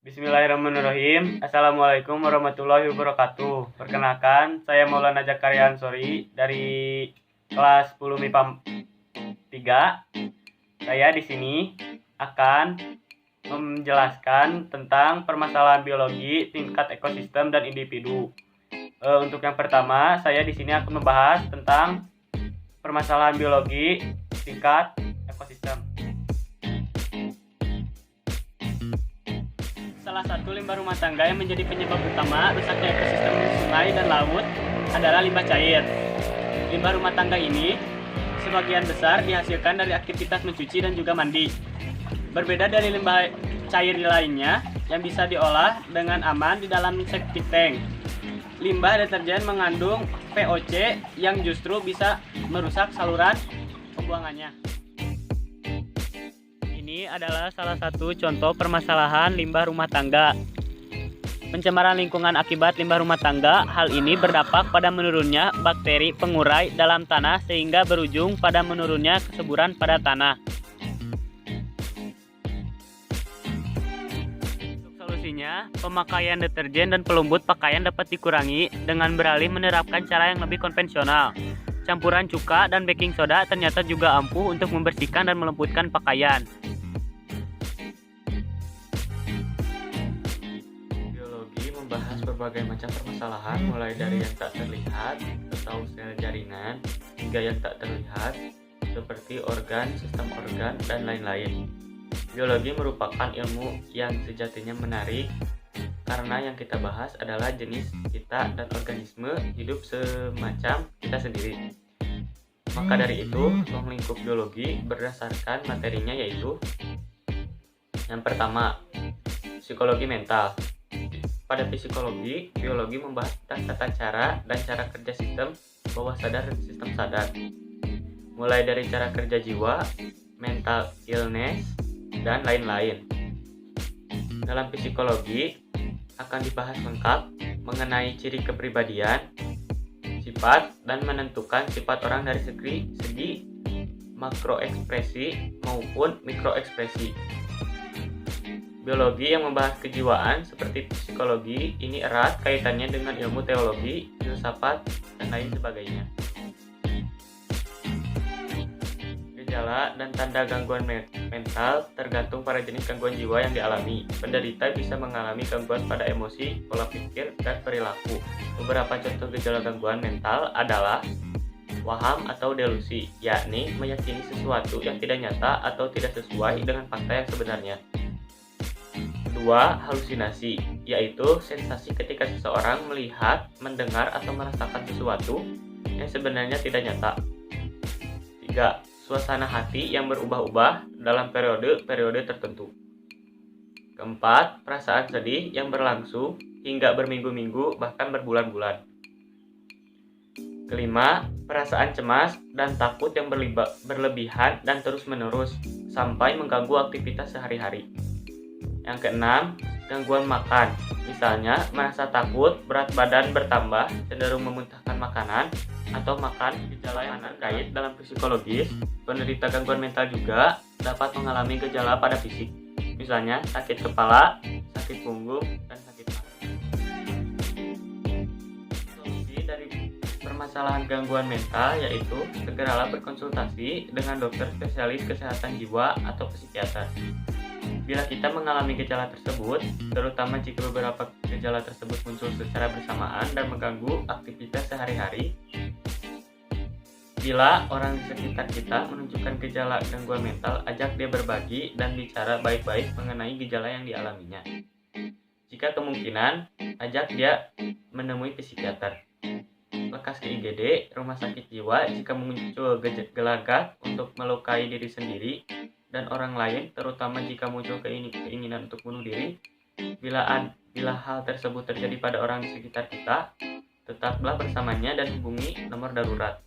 Bismillahirrahmanirrahim. Assalamualaikum warahmatullahi wabarakatuh. Perkenalkan, saya Maulana Zakaria Ansori dari kelas 10 MIPA 3. Saya di sini akan menjelaskan tentang permasalahan biologi tingkat ekosistem dan individu. Untuk yang pertama, saya di sini akan membahas tentang permasalahan biologi tingkat ekosistem. Salah satu limbah rumah tangga yang menjadi penyebab utama rusaknya ekosistem sungai dan laut adalah limbah cair. Limbah rumah tangga ini sebagian besar dihasilkan dari aktivitas mencuci dan juga mandi. Berbeda dari limbah cair lainnya yang bisa diolah dengan aman di dalam septic tank. Limbah deterjen mengandung VOC yang justru bisa merusak saluran pembuangannya. Ini adalah salah satu contoh permasalahan limbah rumah tangga. Pencemaran lingkungan akibat limbah rumah tangga, hal ini berdampak pada menurunnya bakteri pengurai dalam tanah sehingga berujung pada menurunnya kesuburan pada tanah. Untuk solusinya, pemakaian deterjen dan pelembut pakaian dapat dikurangi dengan beralih menerapkan cara yang lebih konvensional. Campuran cuka dan baking soda ternyata juga ampuh untuk membersihkan dan melembutkan pakaian. Membahas berbagai macam permasalahan mulai dari yang tak terlihat atau sel jaringan hingga yang tak terlihat seperti organ, sistem organ, dan lain-lain. Biologi merupakan ilmu yang sejatinya menarik karena yang kita bahas adalah jenis kita dan organisme hidup semacam kita sendiri. Maka dari itu, ruang lingkup biologi berdasarkan materinya yaitu yang pertama, psikologi mental. Pada psikologi, biologi membahas tentang tata cara dan cara kerja sistem bawah sadar dan sistem sadar. Mulai dari cara kerja jiwa, mental illness, dan lain-lain. Dalam psikologi, akan dibahas lengkap mengenai ciri kepribadian, sifat, dan menentukan sifat orang dari segi makroekspresi maupun mikroekspresi. Biologi yang membahas kejiwaan seperti psikologi ini erat kaitannya dengan ilmu teologi, filsafat, dan lain sebagainya. Gejala dan tanda gangguan mental tergantung pada jenis gangguan jiwa yang dialami. Penderita bisa mengalami gangguan pada emosi, pola pikir, dan perilaku. Beberapa contoh gejala gangguan mental adalah waham atau delusi, yakni meyakini sesuatu yang tidak nyata atau tidak sesuai dengan fakta yang sebenarnya. 2. Halusinasi, yaitu sensasi ketika seseorang melihat, mendengar, atau merasakan sesuatu yang sebenarnya tidak nyata. 3. Suasana hati yang berubah-ubah dalam periode-periode tertentu. 4. Perasaan sedih yang berlangsung hingga berminggu-minggu bahkan berbulan-bulan. 5. Perasaan cemas dan takut yang berlebihan dan terus-menerus sampai mengganggu aktivitas sehari-hari. Yang keenam, gangguan makan. Misalnya, merasa takut, berat badan bertambah, cenderung memuntahkan makanan, atau makan gejala yang terkait dalam psikologis. Penderita gangguan mental juga dapat mengalami gejala pada fisik. Misalnya, sakit kepala, sakit punggung, dan sakit mata. Solusi dari permasalahan gangguan mental yaitu segeralah berkonsultasi dengan dokter spesialis kesehatan jiwa atau psikiater. Bila kita mengalami gejala tersebut, terutama jika beberapa gejala tersebut muncul secara bersamaan dan mengganggu aktivitas sehari-hari, bila orang di sekitar kita menunjukkan gejala gangguan mental, ajak dia berbagi dan bicara baik-baik mengenai gejala yang dialaminya. Jika kemungkinan, ajak dia menemui psikiater. Lekas ke IGD, rumah sakit jiwa jika muncul gelagat untuk melukai diri sendiri dan orang lain, terutama jika muncul keinginan untuk bunuh diri. Bila hal tersebut terjadi pada orang di sekitar kita, tetaplah bersamanya dan hubungi nomor darurat.